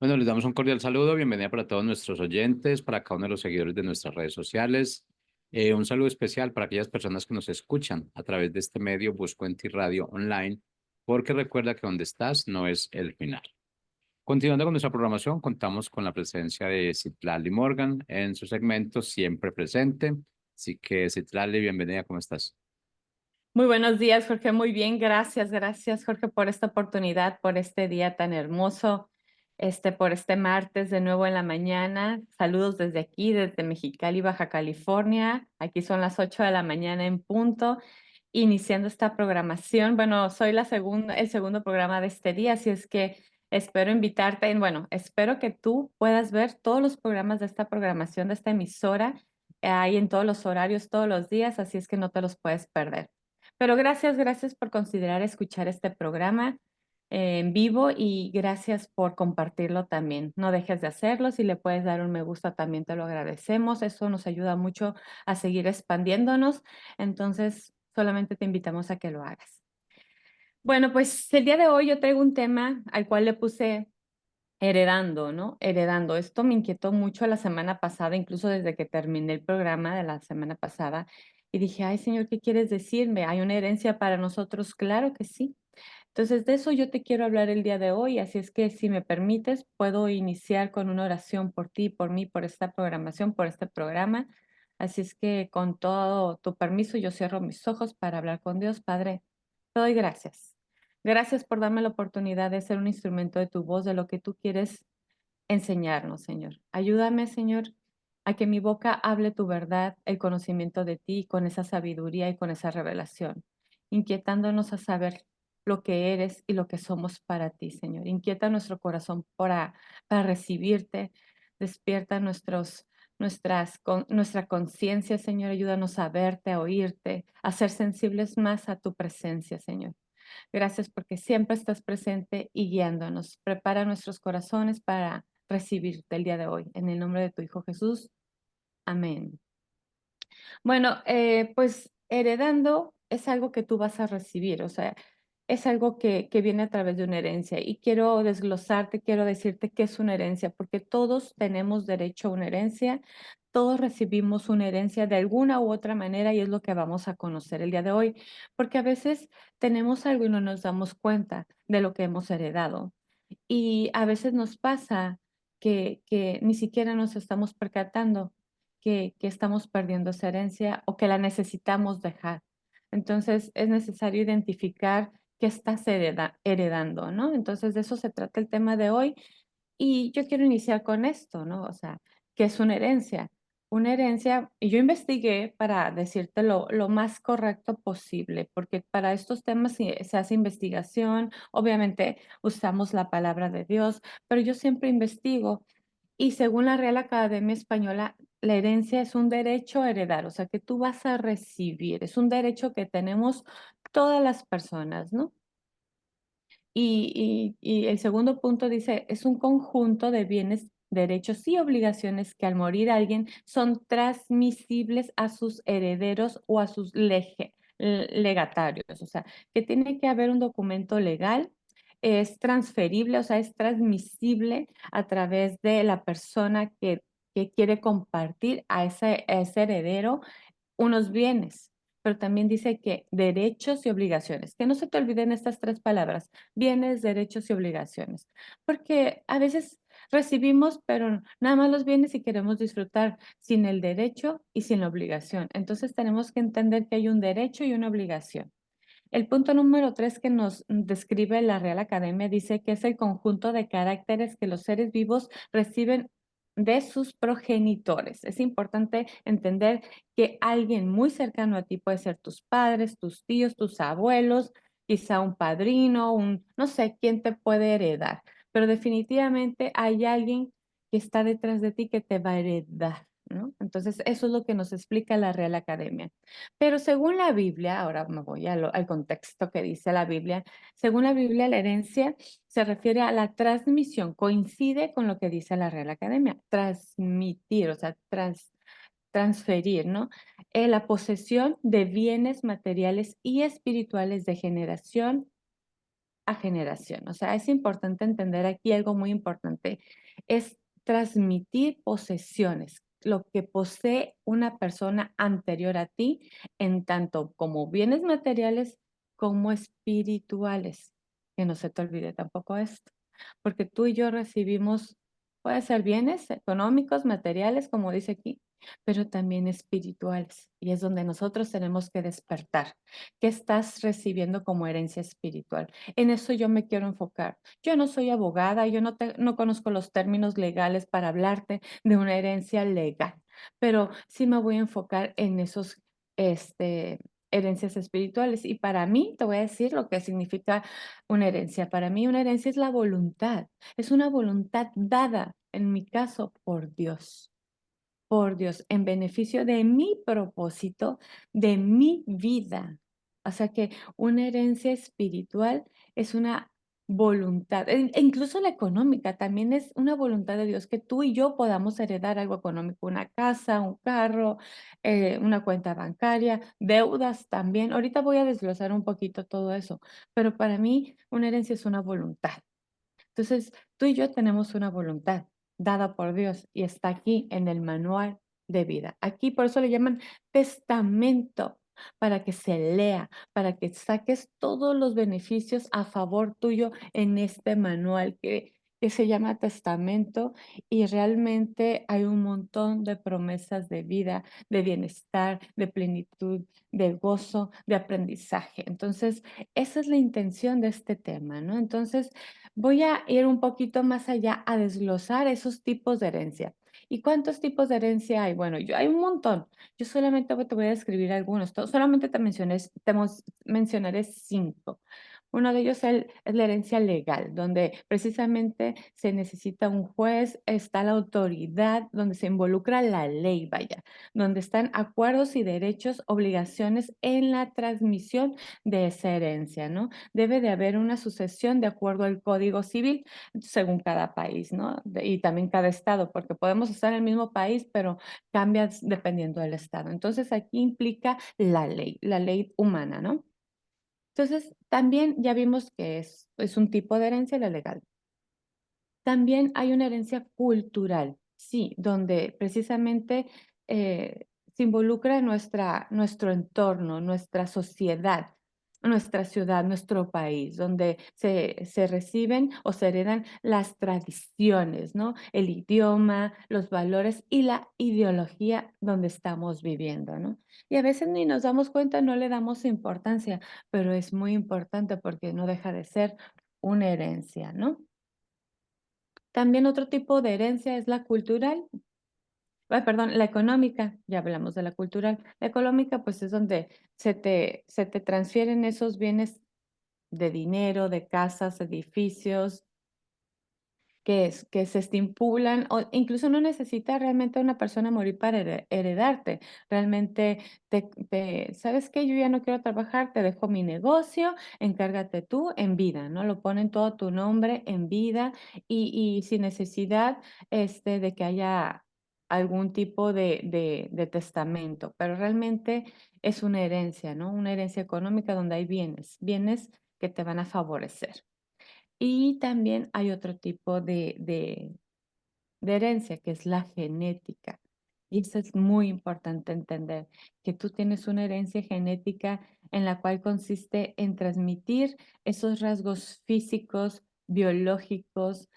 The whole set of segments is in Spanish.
Bueno, les damos un cordial saludo, bienvenida para todos nuestros oyentes, para cada uno de los seguidores de nuestras redes sociales. Un saludo especial para aquellas personas que nos escuchan a través de este medio Busco en Ti Radio Online, porque recuerda que donde estás no es el final. Continuando con nuestra programación, contamos con la presencia de Citlali Morgan en su segmento Siempre Presente. Así que, Citlali, bienvenida, ¿cómo estás? Muy buenos días, Jorge. Muy bien, gracias, Jorge, por esta oportunidad, por este día tan hermoso, por este martes de nuevo en la mañana. Saludos desde aquí, desde Mexicali, Baja California. Aquí son las 8 de la mañana en punto, iniciando esta programación. Bueno, soy el segundo programa de este día, así es que espero invitarte, bueno, espero que tú puedas ver todos los programas de esta programación, de esta emisora. Hay en todos los horarios, todos los días, así es que no te los puedes perder. Pero gracias por considerar escuchar este programa en vivo y gracias por compartirlo también. No dejes de hacerlo. Si le puedes dar un me gusta, también te lo agradecemos. Eso nos ayuda mucho a seguir expandiéndonos. Entonces, solamente te invitamos a que lo hagas. Bueno, pues el día de hoy yo traigo un tema al cual le puse heredando, ¿no? Heredando. Esto me inquietó mucho la semana pasada, incluso desde que terminé el programa de la semana pasada. Y dije, ay, Señor, ¿qué quieres decirme? ¿Hay una herencia para nosotros? Claro que sí. Entonces, de eso yo te quiero hablar el día de hoy. Así es que, si me permites, puedo iniciar con una oración por ti, por mí, por esta programación, por este programa. Así es que, con todo tu permiso, yo cierro mis ojos para hablar con Dios. Padre, te doy gracias. Gracias por darme la oportunidad de ser un instrumento de tu voz, de lo que tú quieres enseñarnos, Señor. Ayúdame, Señor, a que mi boca hable tu verdad, el conocimiento de ti, con esa sabiduría y con esa revelación, inquietándonos a saber lo que eres y lo que somos para ti, Señor. Inquieta nuestro corazón para recibirte, despierta nuestra conciencia, Señor. Ayúdanos a verte, a oírte, a ser sensibles más a tu presencia, Señor. Gracias porque siempre estás presente y guiándonos. Prepara nuestros corazones para recibirte el día de hoy. En el nombre de tu Hijo Jesús. Amén. Bueno, pues heredando es algo que tú vas a recibir, o sea, es algo que viene a través de una herencia. Y quiero desglosarte, quiero decirte qué es una herencia, porque todos tenemos derecho a una herencia, todos recibimos una herencia de alguna u otra manera y es lo que vamos a conocer el día de hoy, porque a veces tenemos algo y no nos damos cuenta de lo que hemos heredado. Y a veces nos pasa que ni siquiera nos estamos percatando que estamos perdiendo esa herencia o que la necesitamos dejar. Entonces, es necesario identificar qué estás heredando, ¿no? Entonces, de eso se trata el tema de hoy. Y yo quiero iniciar con esto, ¿no? O sea, ¿qué es una herencia? Una herencia, y yo investigué para decirte lo más correcto posible, porque para estos temas se hace investigación, obviamente usamos la palabra de Dios, pero yo siempre investigo y según la Real Academia Española, la herencia es un derecho a heredar, o sea, que tú vas a recibir, es un derecho que tenemos todas las personas, ¿no? Y el segundo punto dice, es un conjunto de bienes, derechos y obligaciones que al morir alguien son transmisibles a sus herederos o a sus legatarios. O sea, que tiene que haber un documento legal, es transferible, o sea, es transmisible a través de la persona que quiere compartir a ese heredero unos bienes, pero también dice que derechos y obligaciones. Que no se te olviden estas tres palabras, bienes, derechos y obligaciones, porque a veces recibimos, pero nada más los bienes y queremos disfrutar sin el derecho y sin la obligación. Entonces tenemos que entender que hay un derecho y una obligación. El punto número 3 que nos describe la Real Academia dice que es el conjunto de caracteres que los seres vivos reciben de sus progenitores. Es importante entender que alguien muy cercano a ti puede ser tus padres, tus tíos, tus abuelos, quizá un padrino, no sé quién te puede heredar, pero definitivamente hay alguien que está detrás de ti que te va a heredar, ¿no? Entonces, eso es lo que nos explica la Real Academia. Pero según la Biblia, ahora me voy al contexto que dice la Biblia, según la Biblia, la herencia se refiere a la transmisión, coincide con lo que dice la Real Academia, transmitir, o sea, transferir, ¿no? La posesión de bienes materiales y espirituales de generación a generación. O sea, es importante entender aquí algo muy importante, es transmitir posesiones, lo que posee una persona anterior a ti, en tanto como bienes materiales como espirituales. Que no se te olvide tampoco esto, porque tú y yo recibimos, puede ser bienes económicos, materiales, como dice aquí, pero también espirituales. Y es donde nosotros tenemos que despertar. ¿Qué estás recibiendo como herencia espiritual? En eso yo me quiero enfocar. Yo no soy abogada, yo no conozco los términos legales para hablarte de una herencia legal, pero sí me voy a enfocar en esos, este, herencias espirituales. Y para mí, te voy a decir lo que significa una herencia. Para mí, una herencia es la voluntad. Es una voluntad dada, en mi caso, por Dios, en beneficio de mi propósito, de mi vida. O sea que una herencia espiritual es una voluntad, e incluso la económica también es una voluntad de Dios, que tú y yo podamos heredar algo económico, una casa, un carro, una cuenta bancaria, deudas también. Ahorita voy a desglosar un poquito todo eso, pero para mí una herencia es una voluntad. Entonces, tú y yo tenemos una voluntad dada por Dios y está aquí en el manual de vida. Aquí por eso le llaman testamento, para que se lea, para que saques todos los beneficios a favor tuyo en este manual que se llama testamento, y realmente hay un montón de promesas de vida, de bienestar, de plenitud, de gozo, de aprendizaje. Entonces, esa es la intención de este tema, ¿no? Entonces, voy a ir un poquito más allá a desglosar esos tipos de herencia. ¿Y cuántos tipos de herencia hay? Bueno, hay un montón. Yo solamente te voy a describir algunos. Solamente mencionaré 5. Uno de ellos es la herencia legal, donde precisamente se necesita un juez, está la autoridad, donde se involucra la ley, vaya, donde están acuerdos y derechos, obligaciones en la transmisión de esa herencia, ¿no? Debe de haber una sucesión de acuerdo al Código Civil según cada país, ¿no? Y también cada estado, porque podemos estar en el mismo país, pero cambia dependiendo del estado. Entonces, aquí implica la ley humana, ¿no? Entonces, también ya vimos que es un tipo de herencia, la legal. También hay una herencia cultural, sí, donde precisamente se involucra nuestro entorno, nuestra sociedad, nuestra ciudad, nuestro país, donde se reciben o se heredan las tradiciones, ¿no? El idioma, los valores y la ideología donde estamos viviendo, ¿no? Y a veces ni nos damos cuenta, no le damos importancia, pero es muy importante porque no deja de ser una herencia, ¿no? También otro tipo de herencia es la cultural, perdón, la económica, ya hablamos de la cultural. La económica, pues es donde se te transfieren esos bienes de dinero, de casas, edificios, que se estipulan, o incluso no necesita realmente una persona morir para heredarte. Realmente ¿sabes qué? Yo ya no quiero trabajar, te dejo mi negocio, encárgate tú en vida, ¿no? Lo ponen todo a tu nombre en vida y sin necesidad de que haya algún tipo de testamento, pero realmente es una herencia, ¿no? Una herencia económica donde hay bienes que te van a favorecer. Y también hay otro tipo de herencia, que es la genética. Y eso es muy importante entender, que tú tienes una herencia genética en la cual consiste en transmitir esos rasgos físicos, biológicos,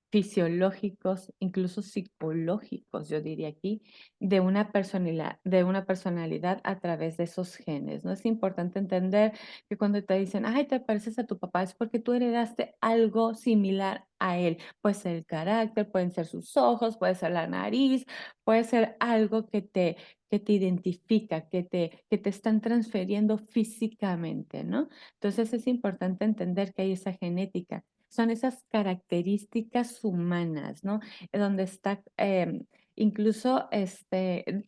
fisiológicos, incluso psicológicos, yo diría aquí, de una personalidad a través de esos genes, ¿no? Es importante entender que cuando te dicen, ay, te pareces a tu papá, es porque tú heredaste algo similar a él. Puede ser el carácter, pueden ser sus ojos, puede ser la nariz, puede ser algo que te identifica, que te están transfiriendo físicamente, ¿no? Entonces es importante entender que hay esa genética, son esas características humanas, ¿no? Donde está, incluso,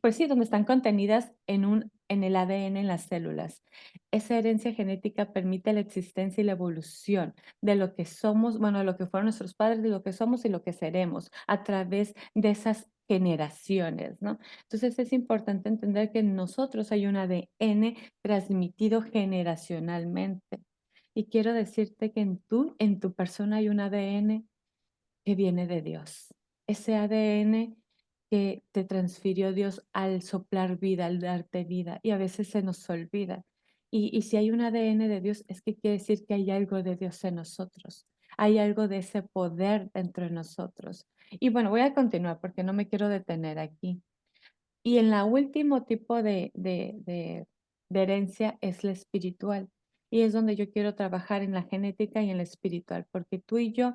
pues sí, donde están contenidas en el ADN, en las células. Esa herencia genética permite la existencia y la evolución de lo que somos, bueno, de lo que fueron nuestros padres, de lo que somos y lo que seremos a través de esas generaciones, ¿no? Entonces es importante entender que en nosotros hay un ADN transmitido generacionalmente. Y quiero decirte que en tu persona hay un ADN que viene de Dios. Ese ADN que te transfirió Dios al soplar vida, al darte vida, y a veces se nos olvida. Y si hay un ADN de Dios, es que quiere decir que hay algo de Dios en nosotros. Hay algo de ese poder dentro de nosotros. Y bueno, voy a continuar porque no me quiero detener aquí. Y en la último tipo de herencia es la espiritual. Y es donde yo quiero trabajar en la genética y en la espiritual, porque tú y yo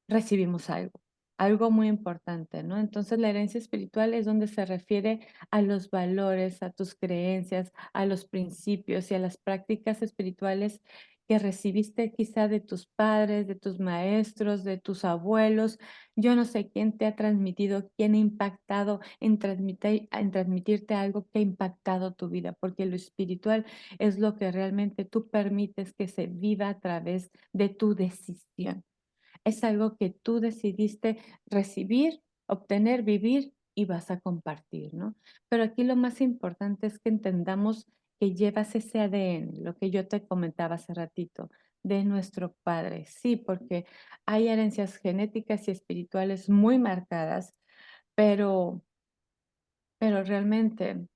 recibimos algo, algo muy importante, ¿no? Entonces, la herencia espiritual es donde se refiere a los valores, a tus creencias, a los principios y a las prácticas espirituales que recibiste quizá de tus padres, de tus maestros, de tus abuelos. Yo no sé quién te ha transmitido, quién ha impactado en transmitirte algo que ha impactado tu vida, porque lo espiritual es lo que realmente tú permites que se viva a través de tu decisión. Es algo que tú decidiste recibir, obtener, vivir y vas a compartir, ¿no? Pero aquí lo más importante es que entendamos que llevas ese ADN, lo que yo te comentaba hace ratito, de nuestro padre. Sí, porque hay herencias genéticas y espirituales muy marcadas, pero, pero realmente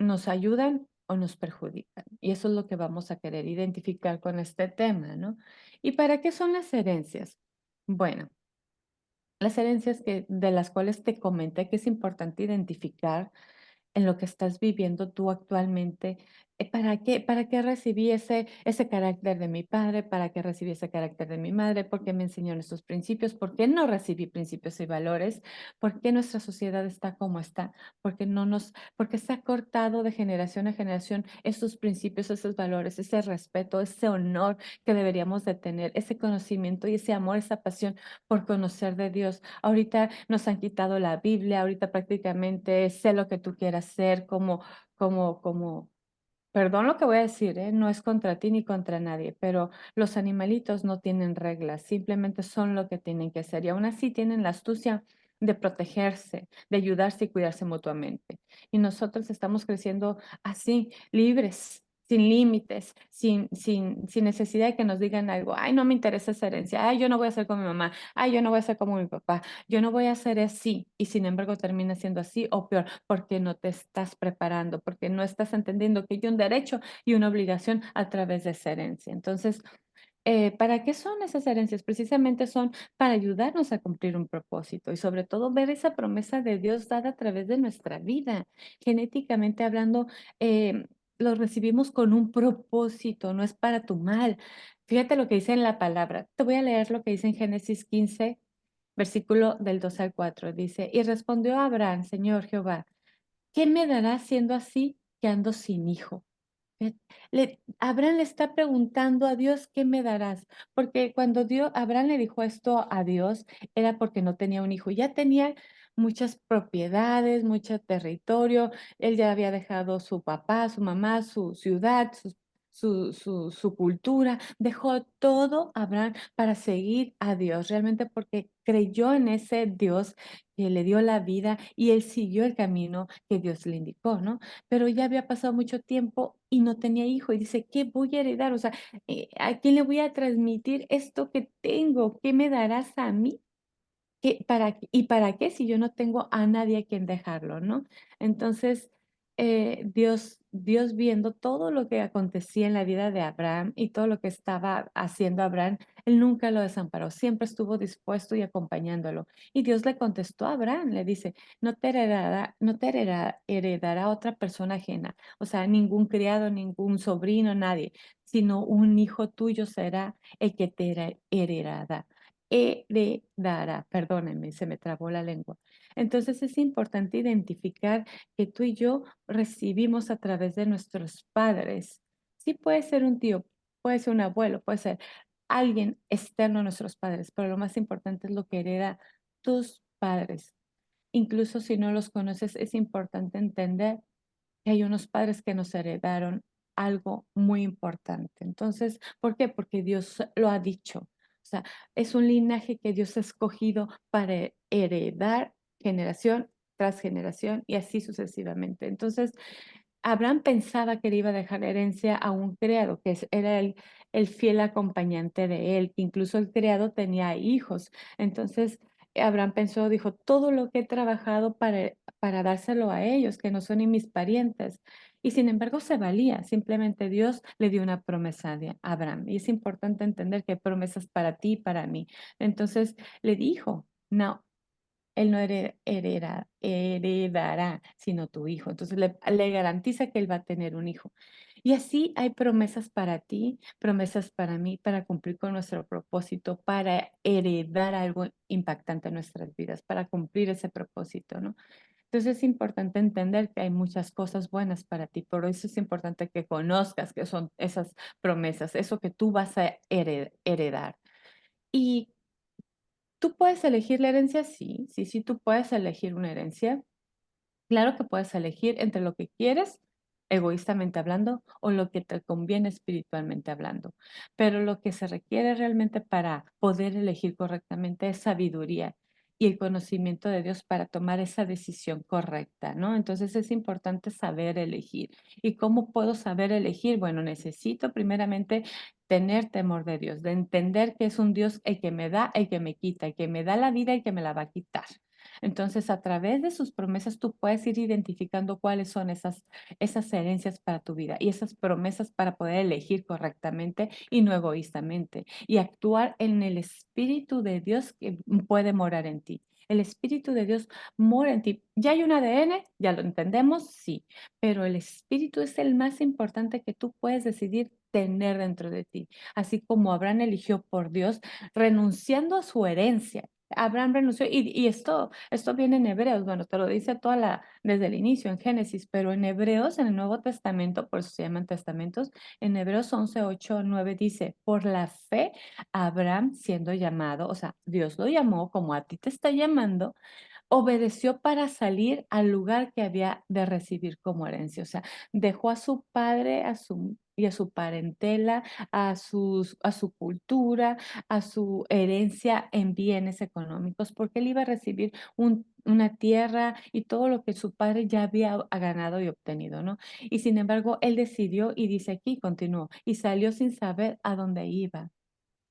nos ayudan o nos perjudican. Y eso es lo que vamos a querer identificar con este tema, ¿no? ¿Y para qué son las herencias? Bueno, las herencias de las cuales te comenté que es importante identificar en lo que estás viviendo tú actualmente. ¿Para qué recibí ese carácter de mi padre? ¿Para qué recibí ese carácter de mi madre? ¿Por qué me enseñaron esos principios? ¿Por qué no recibí principios y valores? ¿Por qué nuestra sociedad está como está? Porque se ha cortado de generación a generación esos principios, esos valores, ese respeto, ese honor que deberíamos de tener, ese conocimiento y ese amor, esa pasión por conocer de Dios. Ahorita nos han quitado la Biblia, ahorita prácticamente sé lo que tú quieras ser, como, perdón lo que voy a decir, ¿eh? No es contra ti ni contra nadie, pero los animalitos no tienen reglas, simplemente son lo que tienen que ser y aún así tienen la astucia de protegerse, de ayudarse y cuidarse mutuamente. Y nosotros estamos creciendo así, libres, sin límites, sin necesidad de que nos digan algo. Ay, no me interesa esa herencia. Ay, yo no voy a ser como mi mamá. Ay, yo no voy a ser como mi papá. Yo no voy a ser así. Y sin embargo termina siendo así o peor, porque no te estás preparando, porque no estás entendiendo que hay un derecho y una obligación a través de esa herencia. Entonces, ¿para qué son esas herencias? Precisamente son para ayudarnos a cumplir un propósito y sobre todo ver esa promesa de Dios dada a través de nuestra vida. Genéticamente hablando, lo recibimos con un propósito, no es para tu mal. Fíjate lo que dice en la palabra. Te voy a leer lo que dice en Génesis 15, versículo del 2 al 4. Dice, y respondió Abraham, Señor Jehová, ¿qué me darás siendo así que ando sin hijo? Ve, Abraham le está preguntando a Dios, ¿qué me darás? Porque cuando Abraham le dijo esto a Dios, era porque no tenía un hijo. Ya tenía muchas propiedades, mucho territorio. Él ya había dejado su papá, su mamá, su ciudad, su cultura. Dejó todo Abraham para seguir a Dios, realmente porque creyó en ese Dios que le dio la vida y él siguió el camino que Dios le indicó, ¿no? Pero ya había pasado mucho tiempo y no tenía hijo y dice, ¿qué voy a heredar? O sea, ¿a quién le voy a transmitir esto que tengo? ¿Qué me darás a mí? ¿Y para qué si yo no tengo a nadie a quien dejarlo, no? Entonces, Dios viendo todo lo que acontecía en la vida de Abraham y todo lo que estaba haciendo Abraham, él nunca lo desamparó, siempre estuvo dispuesto y acompañándolo. Y Dios le contestó a Abraham, le dice, no te heredará otra persona ajena, o sea, ningún criado, ningún sobrino, nadie, sino un hijo tuyo será el que te heredará heredará, perdónenme, se me trabó la lengua. Entonces es importante identificar que tú y yo recibimos a través de nuestros padres. Sí puede ser un tío, puede ser un abuelo, puede ser alguien externo a nuestros padres, pero lo más importante es lo que hereda tus padres. Incluso si no los conoces, es importante entender que hay unos padres que nos heredaron algo muy importante. Entonces, ¿por qué? Porque Dios lo ha dicho. O sea, es un linaje que Dios ha escogido para heredar generación tras generación y así sucesivamente. Entonces, Abraham pensaba que le iba a dejar herencia a un criado, era el fiel acompañante de él, que incluso el criado tenía hijos. Entonces, Abraham pensó, dijo, todo lo que he trabajado para dárselo a ellos, que no son ni mis parientes. Y sin embargo se valía, simplemente Dios le dio una promesa a Abraham. Y es importante entender que hay promesas para ti y para mí. Entonces le dijo, no, él no heredará, sino tu hijo. Entonces le garantiza que él va a tener un hijo. Y así hay promesas para ti, promesas para mí, para cumplir con nuestro propósito, para heredar algo impactante en nuestras vidas, para cumplir ese propósito, ¿no? Entonces es importante entender que hay muchas cosas buenas para ti, por eso es importante que conozcas qué son esas promesas, eso que tú vas a heredar. Y tú puedes elegir la herencia, sí, sí, sí, tú puedes elegir una herencia. Claro que puedes elegir entre lo que quieres, egoístamente hablando, o lo que te conviene espiritualmente hablando. Pero lo que se requiere realmente para poder elegir correctamente es sabiduría y el conocimiento de Dios para tomar esa decisión correcta, ¿no? Entonces es importante saber elegir. ¿Y cómo puedo saber elegir? Bueno, necesito primeramente tener temor de Dios, de entender que es un Dios el que me da, el que me quita, el que me da la vida y que me la va a quitar. Entonces, a través de sus promesas, tú puedes ir identificando cuáles son esas herencias para tu vida y esas promesas para poder elegir correctamente y no egoístamente y actuar en el Espíritu de Dios que puede morar en ti. El Espíritu de Dios mora en ti. ¿Ya hay un ADN? Ya lo entendemos, sí, pero el Espíritu es el más importante que tú puedes decidir tener dentro de ti. Así como Abraham eligió por Dios, renunciando a su herencia. Abraham renunció y esto viene en Hebreos, bueno, te lo dice desde el inicio en Génesis, pero en Hebreos, en el Nuevo Testamento, por eso se llaman testamentos, en Hebreos 11 8 9 dice, por la fe, Abraham siendo llamado, o sea, Dios lo llamó como a ti te está llamando, obedeció para salir al lugar que había de recibir como herencia. O sea, dejó a su padre y a su parentela, a su cultura, a su herencia en bienes económicos, porque él iba a recibir una tierra y todo lo que su padre ya había ganado y obtenido, ¿no? Y sin embargo, él decidió y dice aquí, continuó, y salió sin saber a dónde iba,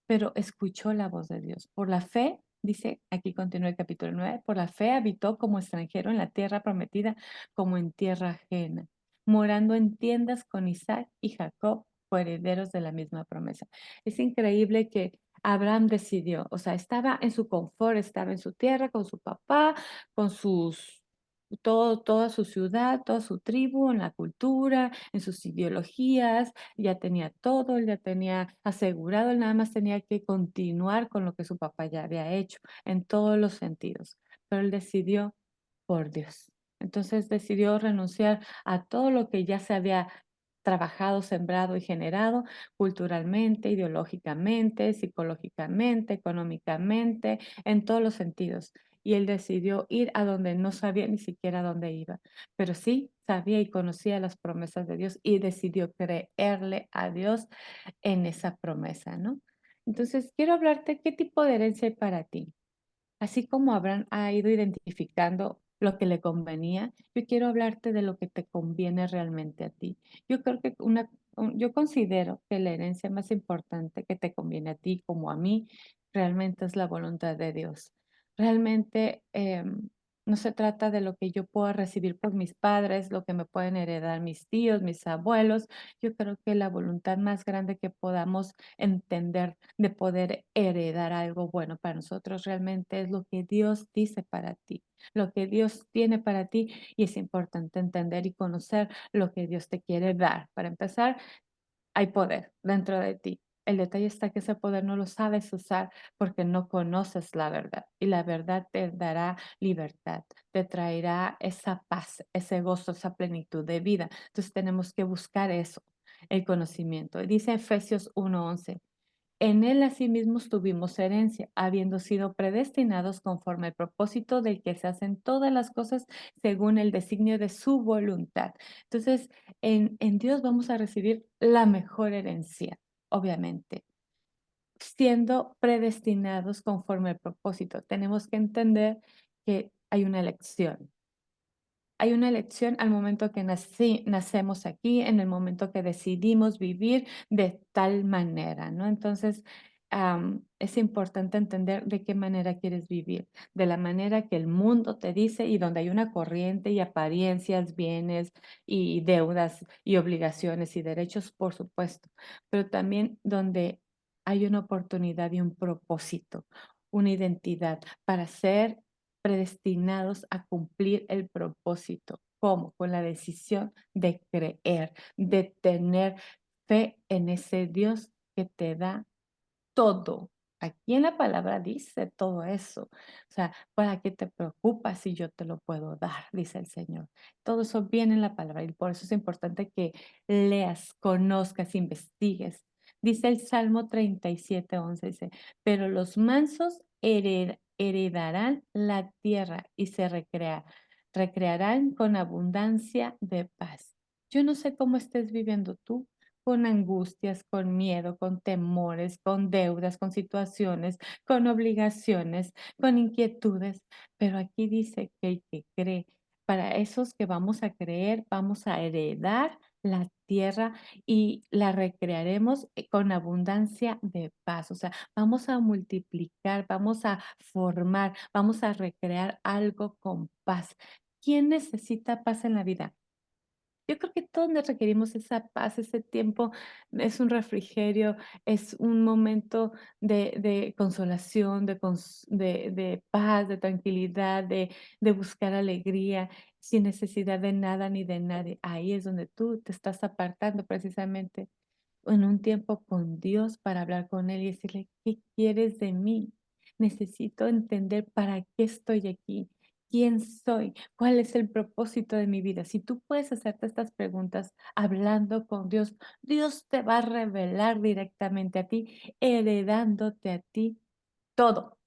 pero escuchó la voz de Dios. Por la fe, dice, aquí continúa el capítulo 9, por la fe habitó como extranjero en la tierra prometida, como en tierra ajena, morando en tiendas con Isaac y Jacob, herederos de la misma promesa. Es increíble que Abraham decidió, o sea, estaba en su confort, estaba en su tierra con su papá, con toda su ciudad, toda su tribu, en la cultura, en sus ideologías, ya tenía todo, él ya tenía asegurado, él nada más tenía que continuar con lo que su papá ya había hecho en todos los sentidos. Pero él decidió por Dios. Entonces decidió renunciar a todo lo que ya se había trabajado, sembrado y generado culturalmente, ideológicamente, psicológicamente, económicamente, en todos los sentidos. Y él decidió ir a donde no sabía ni siquiera dónde iba, pero sí sabía y conocía las promesas de Dios y decidió creerle a Dios en esa promesa, ¿no? Entonces, quiero hablarte qué tipo de herencia hay para ti. Así como Abraham ha ido identificando lo que le convenía, yo quiero hablarte de lo que te conviene realmente a ti. Yo creo que yo considero que la herencia más importante que te conviene a ti como a mí realmente es la voluntad de Dios. Realmente no se trata de lo que yo pueda recibir por mis padres, lo que me pueden heredar mis tíos, mis abuelos. Yo creo que la voluntad más grande que podamos entender de poder heredar algo bueno para nosotros realmente es lo que Dios dice para ti, lo que Dios tiene para ti y es importante entender y conocer lo que Dios te quiere dar. Para empezar, hay poder dentro de ti. El detalle está que ese poder no lo sabes usar porque no conoces la verdad y la verdad te dará libertad, te traerá esa paz, ese gozo, esa plenitud de vida. Entonces tenemos que buscar eso, el conocimiento. Dice Efesios 1:11. En él asimismo tuvimos herencia, habiendo sido predestinados conforme al propósito del que se hacen todas las cosas según el designio de su voluntad. Entonces, en Dios vamos a recibir la mejor herencia, obviamente, siendo predestinados conforme al propósito. Tenemos que entender que hay una elección. hay una elección al momento que nacemos aquí, en el momento que decidimos vivir de tal manera, ¿no? Entonces, es importante entender de qué manera quieres vivir, de la manera que el mundo te dice y donde hay una corriente y apariencias, bienes y deudas y obligaciones y derechos, por supuesto, pero también donde hay una oportunidad y un propósito, una identidad para ser predestinados a cumplir el propósito. ¿Cómo? Con la decisión de creer, de tener fe en ese Dios que te da todo. Aquí en la palabra dice todo eso. O sea, ¿para qué te preocupas si yo te lo puedo dar? Dice el Señor. Todo eso viene en la palabra y por eso es importante que leas, conozcas, investigues. Dice el Salmo 37:11, dice, pero los mansos heredarán la tierra y se recrearán con abundancia de paz. Yo no sé cómo estés viviendo tú, con angustias, con miedo, con temores, con deudas, con situaciones, con obligaciones, con inquietudes. Pero aquí dice que el que cree, para esos que vamos a creer, vamos a heredar la tierra y la recrearemos con abundancia de paz. O sea, vamos a multiplicar, vamos a formar, vamos a recrear algo con paz. ¿Quién necesita paz en la vida? Yo creo que todos nos requerimos esa paz, ese tiempo es un refrigerio, es un momento de consolación, de paz, de tranquilidad, de buscar alegría, sin necesidad de nada ni de nadie. Ahí es donde tú te estás apartando precisamente en un tiempo con Dios para hablar con Él y decirle, ¿qué quieres de mí? Necesito entender para qué estoy aquí, quién soy, cuál es el propósito de mi vida. Si tú puedes hacerte estas preguntas hablando con Dios, Dios te va a revelar directamente a ti, heredándote a ti todo,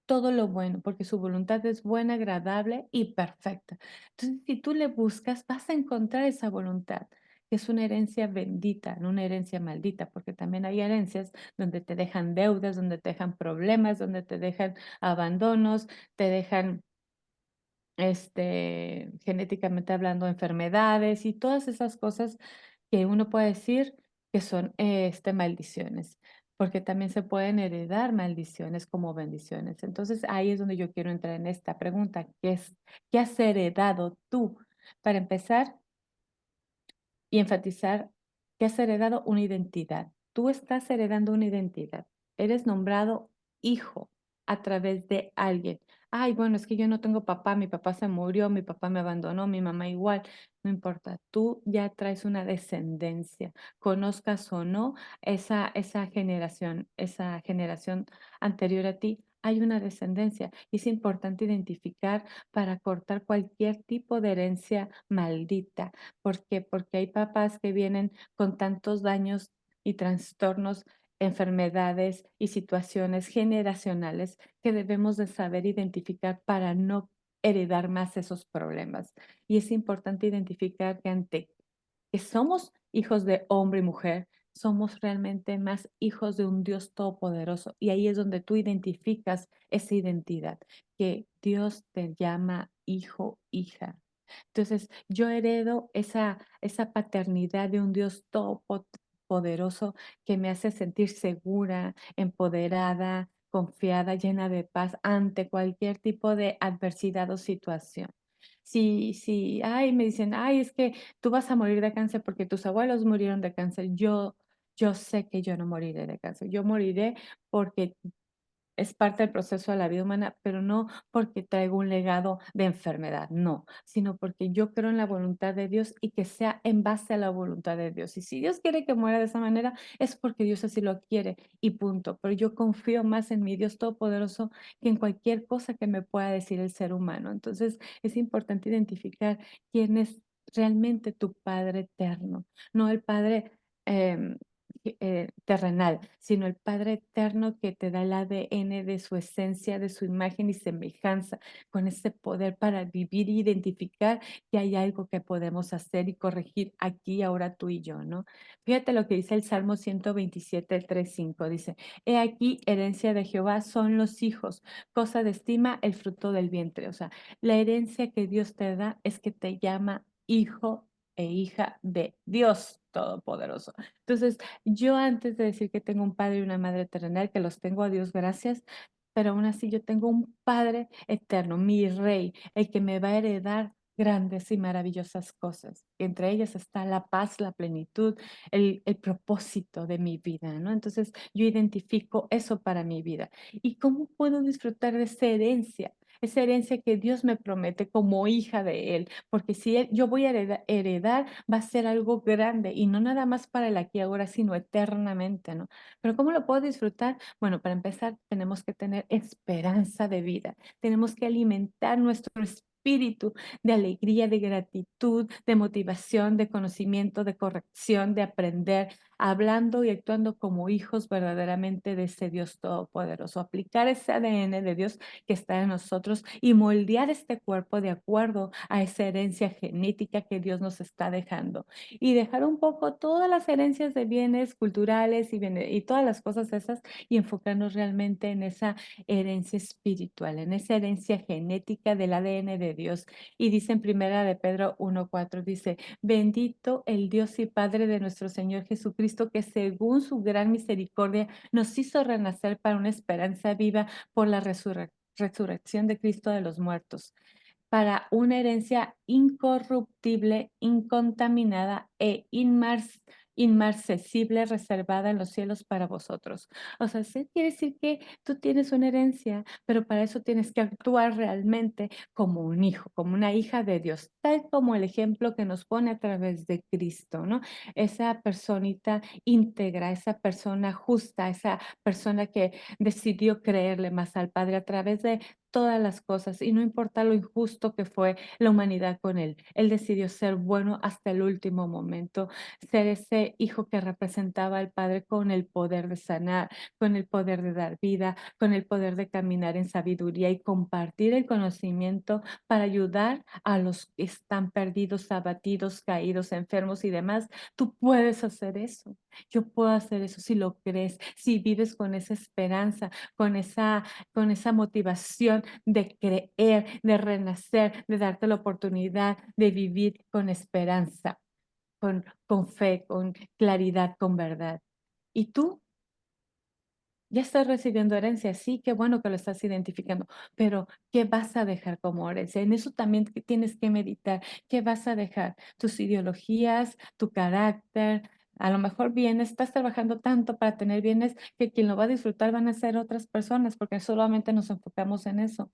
todo lo bueno, porque su voluntad es buena, agradable y perfecta. Entonces, si tú le buscas, vas a encontrar esa voluntad, que es una herencia bendita, no una herencia maldita, porque también hay herencias donde te dejan deudas, donde te dejan problemas, donde te dejan abandonos, te dejan genéticamente hablando, enfermedades y todas esas cosas que uno puede decir que son, maldiciones, porque también se pueden heredar maldiciones como bendiciones. Entonces, ahí es donde yo quiero entrar en esta pregunta, ¿qué has heredado tú? Para empezar, y enfatizar que has heredado una identidad. Tú estás heredando una identidad. Eres nombrado hijo a través de alguien. Ay, bueno, es que yo no tengo papá, mi papá se murió, mi papá me abandonó, mi mamá igual. No importa, tú ya traes una descendencia, conozcas o no esa generación anterior a ti, hay una descendencia. Y es importante identificar para cortar cualquier tipo de herencia maldita. ¿Por qué? Porque hay papás que vienen con tantos daños y trastornos, enfermedades y situaciones generacionales que debemos de saber identificar para no heredar más esos problemas. Y es importante identificar que ante que somos hijos de hombre y mujer, somos realmente más hijos de un Dios todopoderoso. Y ahí es donde tú identificas esa identidad, que Dios te llama hijo, hija. Entonces, yo heredo esa paternidad de un Dios todopoderoso que me hace sentir segura, empoderada, confiada, llena de paz ante cualquier tipo de adversidad o situación. Si, ay, me dicen, ay, es que tú vas a morir de cáncer porque tus abuelos murieron de cáncer. Yo sé que yo no moriré de cáncer. Yo moriré porque es parte del proceso de la vida humana, pero no porque traigo un legado de enfermedad, no, sino porque yo creo en la voluntad de Dios y que sea en base a la voluntad de Dios. Y si Dios quiere que muera de esa manera, es porque Dios así lo quiere y punto. Pero yo confío más en mi Dios todopoderoso que en cualquier cosa que me pueda decir el ser humano. Entonces, es importante identificar quién es realmente tu Padre eterno, no el Padre terrenal, sino el Padre eterno que te da el ADN de su esencia, de su imagen y semejanza, con ese poder para vivir e identificar que hay algo que podemos hacer y corregir aquí, ahora tú y yo, ¿no? Fíjate lo que dice el Salmo 127, 3, 5. Dice, he aquí, herencia de Jehová son los hijos, cosa de estima el fruto del vientre. O sea, la herencia que Dios te da es que te llama hijo e hija de Dios Todopoderoso. Entonces, yo antes de decir que tengo un padre y una madre terrenal, que los tengo a Dios gracias, pero aún así yo tengo un Padre eterno, mi Rey, el que me va a heredar grandes y maravillosas cosas. Entre ellas está la paz, la plenitud, el propósito de mi vida, ¿no? Entonces, yo identifico eso para mi vida. ¿Y cómo puedo disfrutar de esa herencia? Esa herencia que Dios me promete como hija de Él, porque si yo voy a heredar, va a ser algo grande y no nada más para el aquí y ahora, sino eternamente, ¿no? Pero ¿cómo lo puedo disfrutar? Bueno, para empezar, tenemos que tener esperanza de vida, tenemos que alimentar nuestro espíritu de alegría, de gratitud, de motivación, de conocimiento, de corrección, de aprender, hablando y actuando como hijos verdaderamente de ese Dios todopoderoso. Aplicar ese ADN de Dios que está en nosotros y moldear este cuerpo de acuerdo a esa herencia genética que Dios nos está dejando. Y dejar un poco todas las herencias de bienes culturales y todas las cosas esas y enfocarnos realmente en esa herencia espiritual, en esa herencia genética del ADN de Dios. Y dice en Primera de Pedro 1:4, dice, bendito el Dios y Padre de nuestro Señor Jesucristo, que según su gran misericordia nos hizo renacer para una esperanza viva por la resurrección de Cristo de los muertos, para una herencia incorruptible, incontaminada e inmarcesible reservada en los cielos para vosotros. O sea, sí quiere decir que tú tienes una herencia, pero para eso tienes que actuar realmente como un hijo, como una hija de Dios, tal como el ejemplo que nos pone a través de Cristo, ¿no? Esa personita íntegra, esa persona justa, esa persona que decidió creerle más al Padre a través de todas las cosas y no importa lo injusto que fue la humanidad con él. Él decidió ser bueno hasta el último momento, ser ese hijo que representaba al Padre con el poder de sanar, con el poder de dar vida, con el poder de caminar en sabiduría y compartir el conocimiento para ayudar a los que están perdidos, abatidos, caídos, enfermos y demás. Tú puedes hacer eso. Yo puedo hacer eso si lo crees, si vives con esa esperanza, con esa motivación de creer, de renacer, de darte la oportunidad de vivir con esperanza, con fe, con claridad, con verdad. ¿Y tú? Ya estás recibiendo herencia, sí, qué bueno que lo estás identificando, pero ¿qué vas a dejar como herencia? En eso también tienes que meditar. ¿Qué vas a dejar? Tus ideologías, tu carácter. A lo mejor bienes, estás trabajando tanto para tener bienes que quien lo va a disfrutar van a ser otras personas, porque solamente nos enfocamos en eso.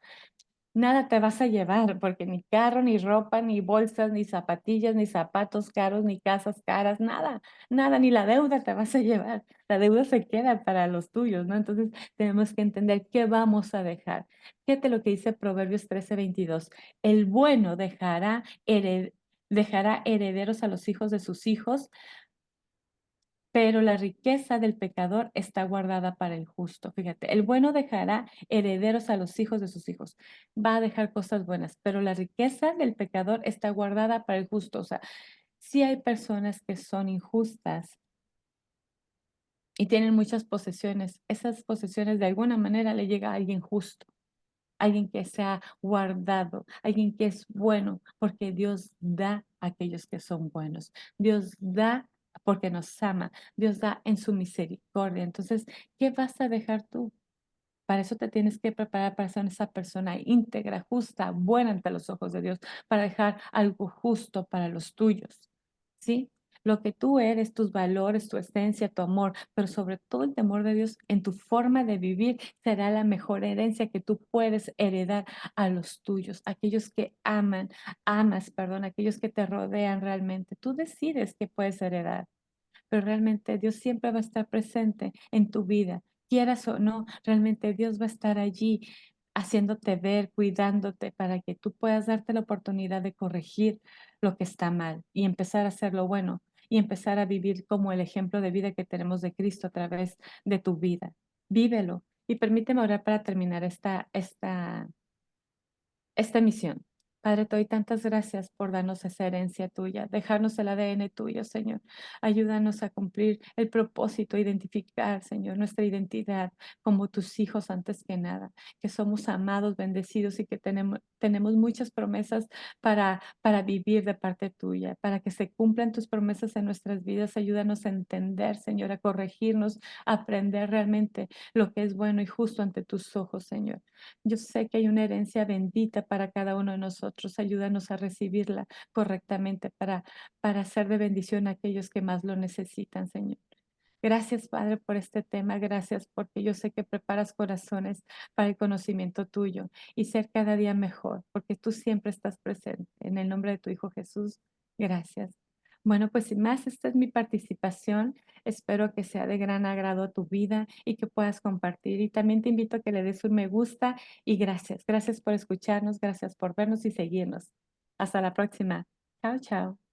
Nada te vas a llevar, porque ni carro, ni ropa, ni bolsas, ni zapatillas, ni zapatos caros, ni casas caras, nada, nada, ni la deuda te vas a llevar. La deuda se queda para los tuyos, ¿no? Entonces tenemos que entender qué vamos a dejar. Fíjate lo que dice Proverbios 13:22. El bueno dejará herederos a los hijos de sus hijos, pero la riqueza del pecador está guardada para el justo. Fíjate, el bueno dejará herederos a los hijos de sus hijos. Va a dejar cosas buenas, pero la riqueza del pecador está guardada para el justo. O sea, si hay personas que son injustas y tienen muchas posesiones, esas posesiones de alguna manera le llega a alguien justo, alguien que se ha guardado, alguien que es bueno, porque Dios da a aquellos que son buenos. Dios da porque nos ama. Dios da en su misericordia. Entonces, ¿qué vas a dejar tú? Para eso te tienes que preparar para ser esa persona íntegra, justa, buena ante los ojos de Dios, para dejar algo justo para los tuyos, ¿sí? Lo que tú eres, tus valores, tu esencia, tu amor, pero sobre todo el temor de Dios en tu forma de vivir será la mejor herencia que tú puedes heredar a los tuyos, aquellos que perdón, aquellos que te rodean realmente. Tú decides qué puedes heredar, pero realmente Dios siempre va a estar presente en tu vida, quieras o no, realmente Dios va a estar allí haciéndote ver, cuidándote para que tú puedas darte la oportunidad de corregir lo que está mal y empezar a hacer lo bueno. y empezar a vivir como el ejemplo de vida que tenemos de Cristo a través de tu vida. Vívelo y permíteme orar para terminar esta misión. Padre, te doy tantas gracias por darnos esa herencia tuya, dejarnos el ADN tuyo, Señor. Ayúdanos a cumplir el propósito, identificar, Señor, nuestra identidad como tus hijos antes que nada, que somos amados, bendecidos y que tenemos muchas promesas para vivir de parte tuya, para que se cumplan tus promesas en nuestras vidas. Ayúdanos a entender, Señor, a corregirnos, a aprender realmente lo que es bueno y justo ante tus ojos, Señor. Yo sé que hay una herencia bendita para cada uno de nosotros. Ayúdanos a recibirla correctamente para ser de bendición a aquellos que más lo necesitan, Señor. Gracias, Padre, por este tema. Gracias porque yo sé que preparas corazones para el conocimiento tuyo y ser cada día mejor, porque tú siempre estás presente. En el nombre de tu Hijo Jesús, gracias. Bueno, pues sin más, esta es mi participación. Espero que sea de gran agrado a tu vida y que puedas compartir. Y también te invito a que le des un me gusta y gracias. Gracias por escucharnos, gracias por vernos y seguirnos. Hasta la próxima. Chao, chao.